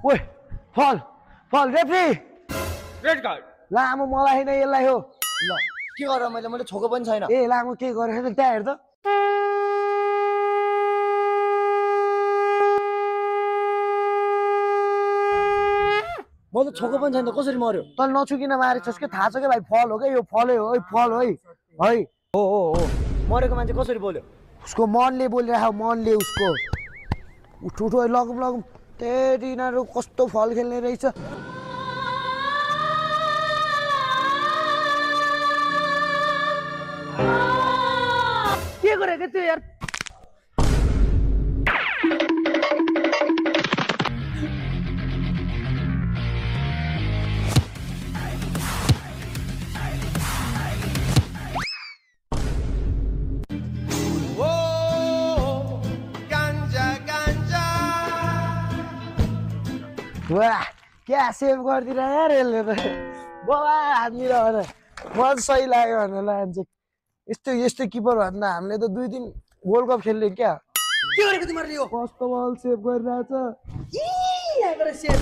ओए फल फल रेफ्री रेड कार्ड लामो मलाई हैन यसलाई हो ल के गरेर मैले छोको पनि छैन ए लामो के गरेछ त्यहाँ हेर त मैले छोको पनि छैन कसरी मर्यो तल नछुकिन मारेछस् के थाहा छ के भाइ फल हो के यो फलै हो फल हो है हो मरेको मान्छे कसरी बोल्यो उसको मनले बोलिरहेको मनले उसको उठो लगम लगम तेरी यिनीहरू कस्तो फल खेल्ने रहेछ के गरेको त्यो यार वाह क्या सेभ गरिदिएर यार यसले त बाबा हान्दिएर भने मलाई सही लाग्यो भनेर लान्छ यस्तो यस्तो किपर भन्दा हामीले त 2 दिन वर्ल्ड कप खेल्ने क्या के गरेको तिमीहरूले यो कस्तो बल सेभ गरिरहेछ यहाँबाट सेभ